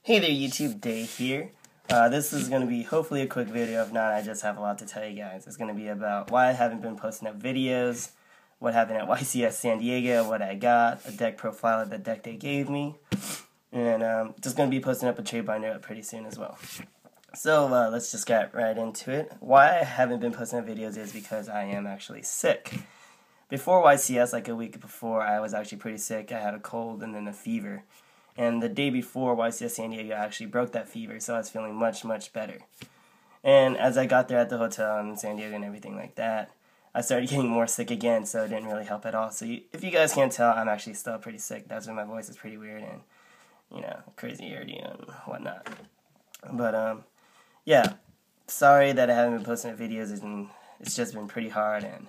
Hey there YouTube, Day here. This is going to be hopefully a quick video. If not, I just have a lot to tell you guys. It's going to be about why I haven't been posting up videos, what happened at YCS San Diego, what I got, a deck profile of the deck they gave me, and just going to be posting up a trade binder up pretty soon as well. So let's just get right into it. Why I haven't been posting up videos is because I am actually sick. Before YCS, like a week before, I was actually pretty sick. I had a cold and then a fever. And the day before YCS San Diego, I actually broke that fever, so I was feeling much, much better. And as I got there at the hotel in San Diego and everything like that, I started getting more sick again, so it didn't really help at all. So if you guys can't tell, I'm actually still pretty sick. That's why my voice is pretty weird and, crazy early and whatnot. But, yeah, sorry that I haven't been posting videos, and it's just been pretty hard, and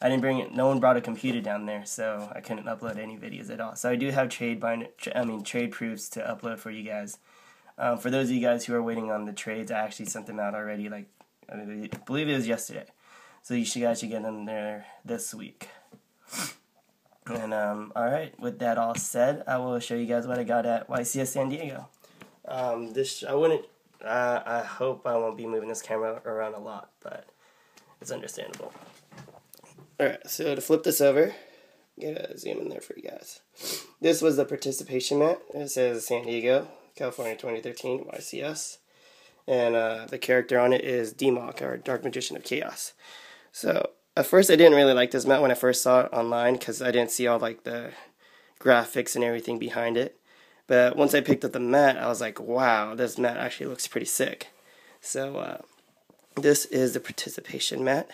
I didn't bring it. No one brought a computer down there, so I couldn't upload any videos at all. So I do have trade proofs to upload for you guys. For those of you guys who are waiting on the trades, I actually sent them out already. Like I believe it was yesterday. So you guys should get them there this week. And all right, with that all said, I will show you guys what I got at YCS San Diego. I hope I won't be moving this camera around a lot, but it's understandable. Alright, so to flip this over, gotta zoom in there for you guys. This was the participation mat. It says San Diego, California 2013, YCS. And the character on it is Demok, or Dark Magician of Chaos. So, at first I didn't really like this mat when I first saw it online, because I didn't see all like the graphics and everything behind it. But once I picked up the mat, I was like, wow, this mat actually looks pretty sick. So, this is the participation mat.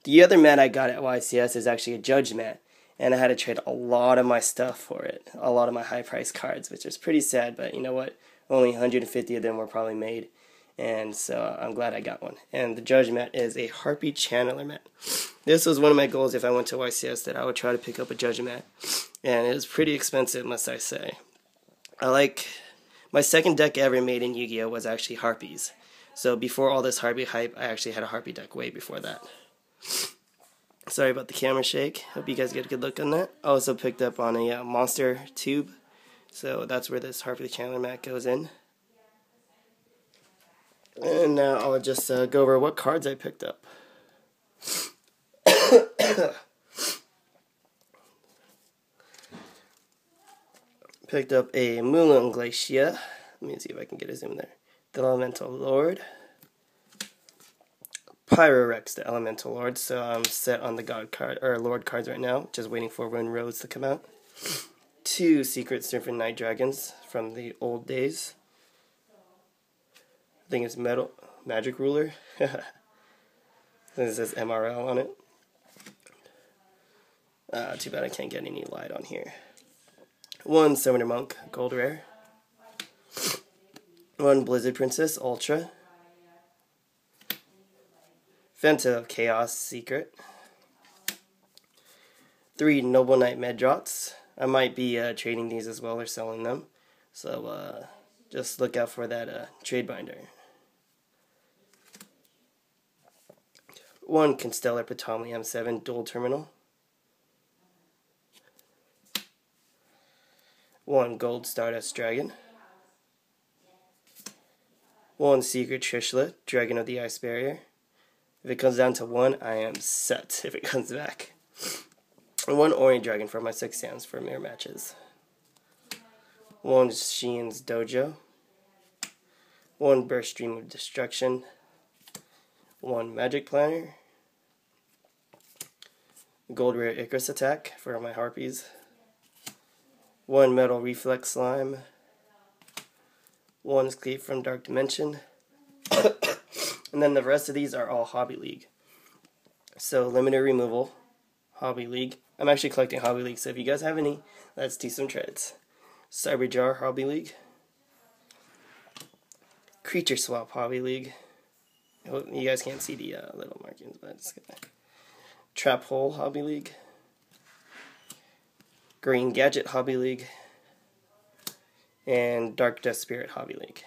The other mat I got at YCS is actually a judge mat, and I had to trade a lot of my stuff for it, a lot of my high-priced cards, which is pretty sad, but you know what? Only 150 of them were probably made, and so I'm glad I got one. And the judge mat is a Harpy Channeler mat. This was one of my goals if I went to YCS, that I would try to pick up a judge mat, and it was pretty expensive, must I say. My second deck ever made in Yu-Gi-Oh! Was actually Harpies. So before all this Harpy hype, I actually had a Harpy deck way before that. Sorry about the camera shake. Hope you guys get a good look on that. I also picked up on a monster tube. So that's where this Harpy Channeler mat goes in. And now I'll just go over what cards I picked up. Picked up a Mulan Glacia. Let me see if I can get a zoom there. The Elemental Lord. Pyrorex, the Elemental Lord, so I'm set on the God card, or Lord cards right now, just waiting for Rune Rose to come out. 2 Secret Serpent Night Dragons from the old days. I think it's Magic Ruler. This says MRL on it. Too bad I can't get any light on here. 1 Summoner Monk, Gold Rare. 1 Blizzard Princess, Ultra. Fenta of Chaos, Secret. 3 Noble Knight Medrots. I might be trading these as well or selling them. So just look out for that trade binder. 1 Constellar Potomli M7 Dual Terminal. 1 Gold Stardust Dragon. 1 Secret Trishula, Dragon of the Ice Barrier. If it comes down to 1, I am set if it comes back. And 1 Orient Dragon for my 6 hands for mirror matches. 1 Sheen's Dojo. 1 Burst Stream of Destruction. 1 Magic Planner. Gold Rare Icarus Attack for my Harpies. 1 Metal Reflex Slime. 1 Escape from Dark Dimension. And then the rest of these are all Hobby League. So, Limited Removal, Hobby League. I'm actually collecting Hobby League, so if you guys have any, let's do some trades. Cyberjar, Hobby League. Creature Swap, Hobby League. You guys can't see the little markings, but it's good. Trap Hole, Hobby League. Green Gadget, Hobby League. And Dark Death Spirit, Hobby League.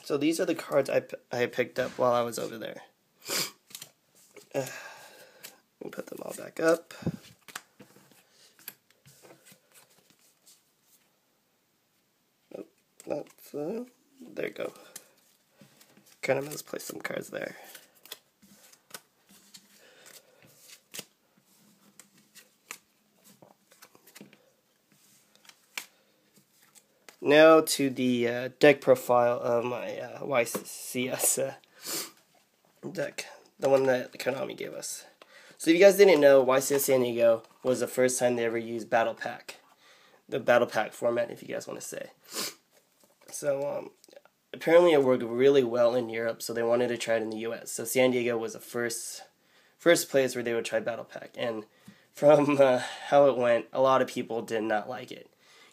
So these are the cards I picked up while I was over there. Let me put them all back up. Oh, not, there you go. Kind of misplaced some cards there. Now to the deck profile of my YCS deck, the one that Konami gave us. So if you guys didn't know, YCS San Diego was the first time they ever used Battle Pack. The Battle Pack format, if you guys want to say. So apparently it worked really well in Europe, so they wanted to try it in the US. So San Diego was the first place where they would try Battle Pack. And from how it went, a lot of people did not like it.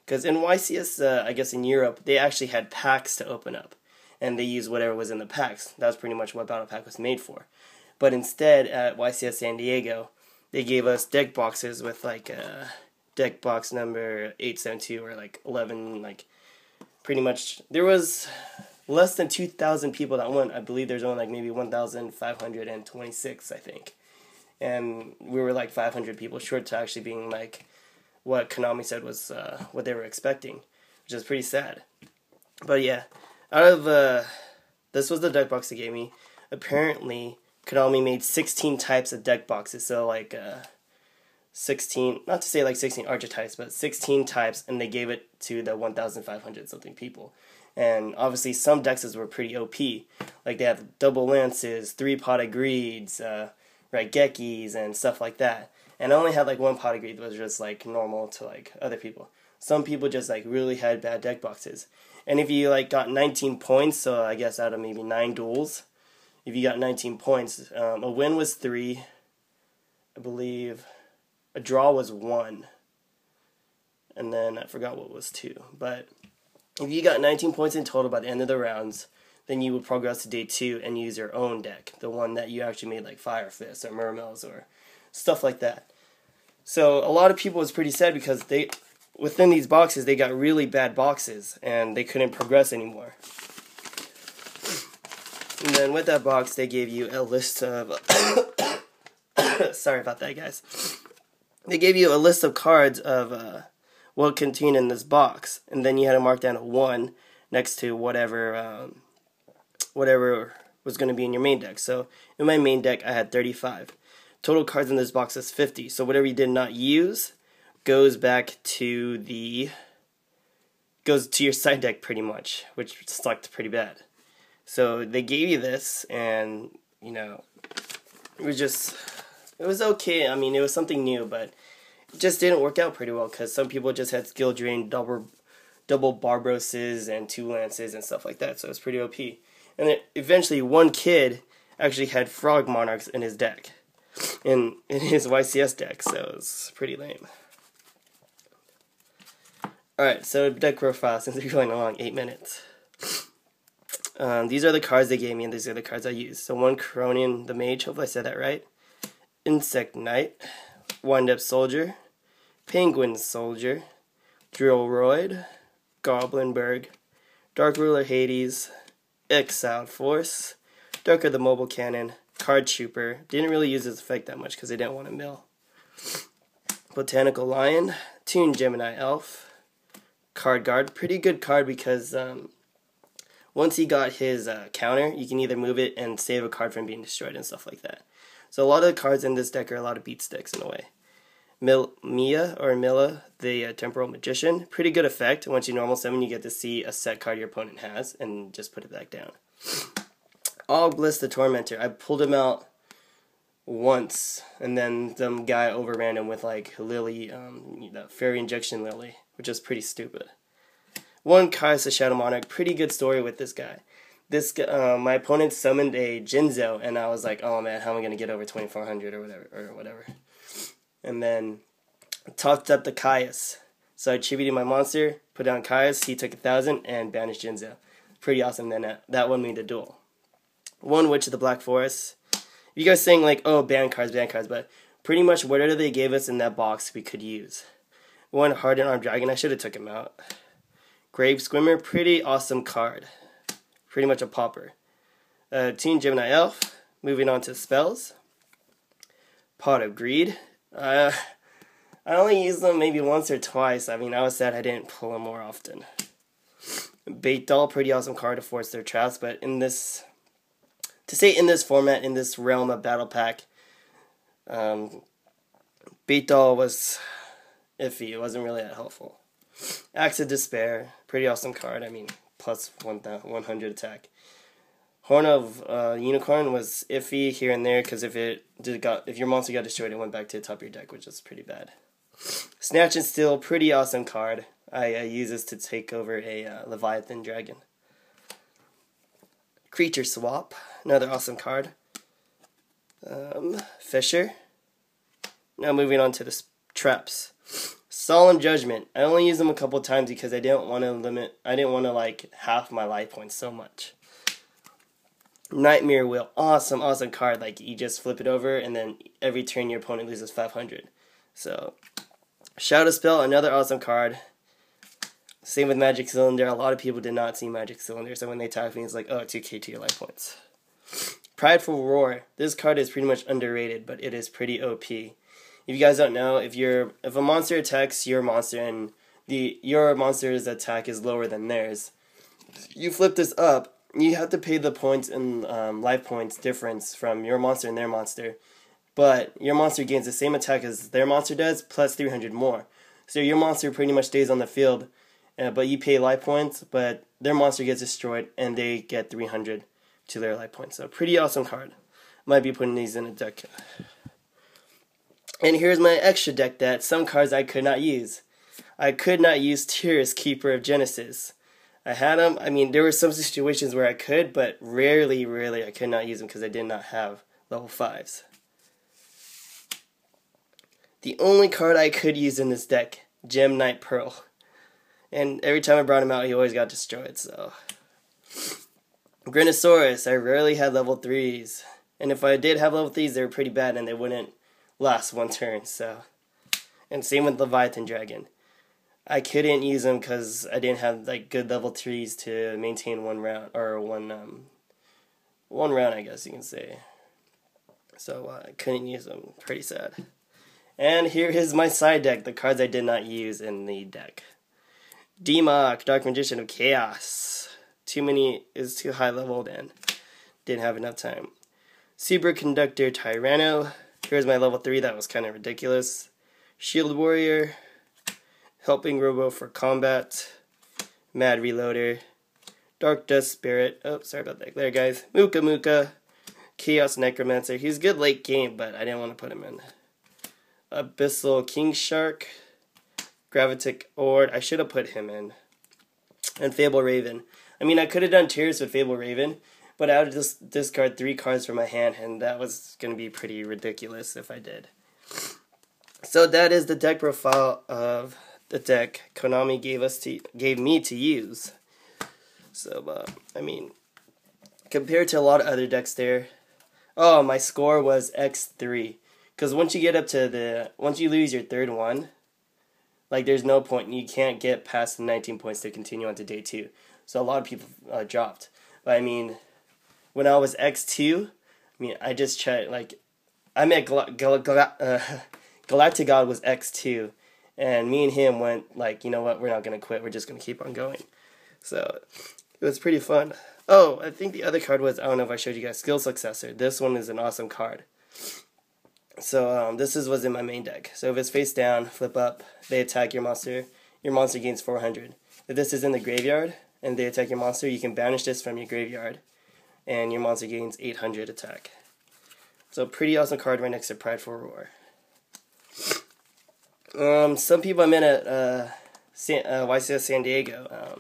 Because in YCS, I guess in Europe, they actually had packs to open up. And they used whatever was in the packs. That was pretty much what Battle Pack was made for. But instead, at YCS San Diego, they gave us deck boxes with like deck box number 872 or like 11, like pretty much. There was less than 2,000 people that went. I believe there's only like maybe 1,526, I think. And we were like 500 people short to actually being like what Konami said was what they were expecting, which is pretty sad. But yeah, out of this was the deck box they gave me. Apparently, Konami made 16 types of deck boxes, so like 16, not to say like 16 archetypes, but 16 types, and they gave it to the 1,500 something people. And obviously some decks were pretty OP. Like they have double lances, 3 pot of greeds, Raigekis, and stuff like that. And I only had like 1 pot of greed that was just like normal to like other people. Some people just like really had bad deck boxes. And if you like got 19 points, so I guess out of maybe 9 duels, if you got 19 points, a win was 3, I believe. A draw was 1, and then I forgot what was 2. But if you got 19 points in total by the end of the rounds, then you would progress to day 2 and use your own deck, the one that you actually made like Fire Fist or Mermels or stuff like that. So a lot of people was pretty sad because they, within these boxes, they got really bad boxes and they couldn't progress anymore. And then with that box, they gave you a list of sorry about that, guys. They gave you a list of cards of what contained in this box, and then you had to mark down a 1 next to whatever was going to be in your main deck. So in my main deck, I had 35. Total cards in this box is 50. So whatever you did not use goes back to your side deck pretty much, which sucked pretty bad. So they gave you this, and you know, it was okay. I mean, it was something new, but it just didn't work out pretty well because some people just had skill drain, double Barbarosses and 2 lances and stuff like that. So it was pretty OP. And then eventually, one kid actually had Frog Monarchs in his deck, in his YCS deck. So it was pretty lame. All right, so deck profile, since we're going along 8 minutes. These are the cards they gave me, and these are the cards I used. So 1 Cronian the Mage, hopefully I said that right. Insect Knight, Wind-Up Soldier, Penguin Soldier, Drillroid, Goblinberg, Dark Ruler Hades, Exiled Force, Darker the Mobile Cannon, Card Trooper. Didn't really use this effect that much because they didn't want to mill. Botanical Lion, Toon Gemini Elf, Card Guard. Pretty good card because once he got his counter, you can either move it and save a card from being destroyed and stuff like that. So a lot of the cards in this deck are a lot of beat sticks in a way. Mila, the Temporal Magician. Pretty good effect. Once you normal summon, you get to see a set card your opponent has and just put it back down. Ogbliss the Tormentor. I pulled him out once, and then some guy overran him with like Lily, the Fairy Injection Lily, which is pretty stupid. 1 Kai's the Shadow Monarch. Pretty good story with this guy. My opponent summoned a Jinzo, and I was like, oh man, how am I going to get over 2,400 or whatever. And then topped up the Caius. So I attributed my monster, put down Caius, he took 1,000, and banished Jinzo. Pretty awesome. Then that won me the duel. 1 Witch of the Black Forest. You guys saying like, oh, ban cards, but pretty much whatever they gave us in that box we could use. 1 Hardened Armed Dragon, I should have took him out. Grave Swimmer, pretty awesome card. Pretty much a popper. Toon Gemini Elf, moving on to spells. Pot of Greed. I only used them maybe once or twice. I mean, I was sad I didn't pull them more often. Bait Doll, pretty awesome card to force their traps, but in this, to say in this format, in this realm of Battle Pack, Bait Doll was iffy. It wasn't really that helpful. Axe of Despair, pretty awesome card. I mean, plus 100 attack. Horn of Unicorn was iffy here and there because if your monster got destroyed, it went back to the top of your deck, which is pretty bad. Snatch and Steal, pretty awesome card. I use this to take over a Leviathan Dragon. Creature Swap, another awesome card. Fisher. Now moving on to the traps. Solemn Judgment. I only used them a couple times because I didn't want to like half my life points so much. Nightmare Wheel, awesome card. Like you just flip it over and then every turn your opponent loses 500. So Shadow Spell, another awesome card. Same with Magic Cylinder. A lot of people did not see Magic Cylinder, so when they attack me, it's like, oh, 2k to your life points. Prideful Roar. This card is pretty much underrated, but it is pretty OP. If you guys don't know, if a monster attacks your monster and your monster's attack is lower than theirs, you flip this up. You have to pay the points and life points difference from your monster and their monster. But your monster gains the same attack as their monster does, plus 300 more. So your monster pretty much stays on the field, but you pay life points, but their monster gets destroyed, and they get 300 to their life points. So pretty awesome card. Might be putting these in a deck. And here's my extra deck that some cards I could not use. I could not use Tyrus, Keeper of Genesis. I had them. I mean, there were some situations where I could, but rarely I could not use them because I did not have level 5s. The only card I could use in this deck, Gem Knight Pearl. And every time I brought him out, he always got destroyed, so. Grinosaurus, I rarely had level 3s. And if I did have level 3s, they were pretty bad and they wouldn't last one turn, so. And same with Leviathan Dragon. I couldn't use them because I didn't have like good level 3s to maintain one round, or one round, I guess you can say. So I couldn't use them. Pretty sad. And here is my side deck, the cards I did not use in the deck. Demok, Dark Magician of Chaos. Too many is too high leveled and didn't have enough time. Superconductor Tyranno. Here's my level 3, that was kind of ridiculous. Shield Warrior. Helping Robo for Combat, Mad Reloader, Dark Dust Spirit, oh, sorry about that, there guys, Muka, Chaos Necromancer, he's good late game, but I didn't want to put him in. Abyssal King Shark, Gravitic Ord, I should have put him in, and Fable Raven. I mean, I could have done tiers with Fable Raven, but I would just discard 3 cards from my hand, and that was going to be pretty ridiculous if I did. So that is the deck profile of the deck Konami gave me to use. So, I mean, compared to a lot of other decks there, oh, my score was X3. Because once you get up to once you lose your third one, like there's no point, you can't get past the 19 points to continue on to day 2. So a lot of people dropped. But I mean, when I was X2, I mean, I just checked, like, I met Galactic God was X2. And me and him went like, you know what, we're not going to quit, we're just going to keep on going. So, it was pretty fun. Oh, I think the other card was, I don't know if I showed you guys, Skill Successor. This one is an awesome card. So, this was in my main deck. So if it's face down, flip up, they attack your monster gains 400. If this is in the graveyard, and they attack your monster, you can banish this from your graveyard, and your monster gains 800 attack. So pretty awesome card right next to Prideful Roar. Some people I met at YCS San Diego,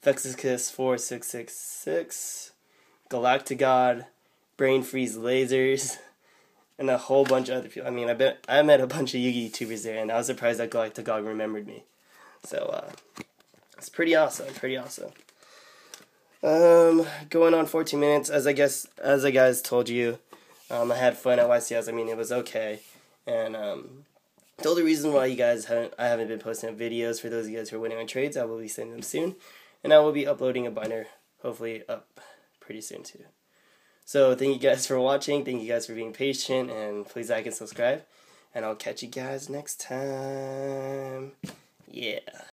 Vexicus 4666, Galactic God, Brain Freeze Lasers, and a whole bunch of other people. I mean, I met a bunch of Yu-Gi YouTubers there, and I was surprised that Galactic God remembered me. So, it's pretty awesome, Going on 14 minutes, as I guys told you, I had fun at YCS. I mean, it was okay, and, the only reason why I haven't been posting up videos for those of you guys who are winning on trades, I will be sending them soon. And I will be uploading a binder, hopefully up pretty soon too. So thank you guys for watching, thank you guys for being patient, and please like and subscribe. And I'll catch you guys next time. Yeah.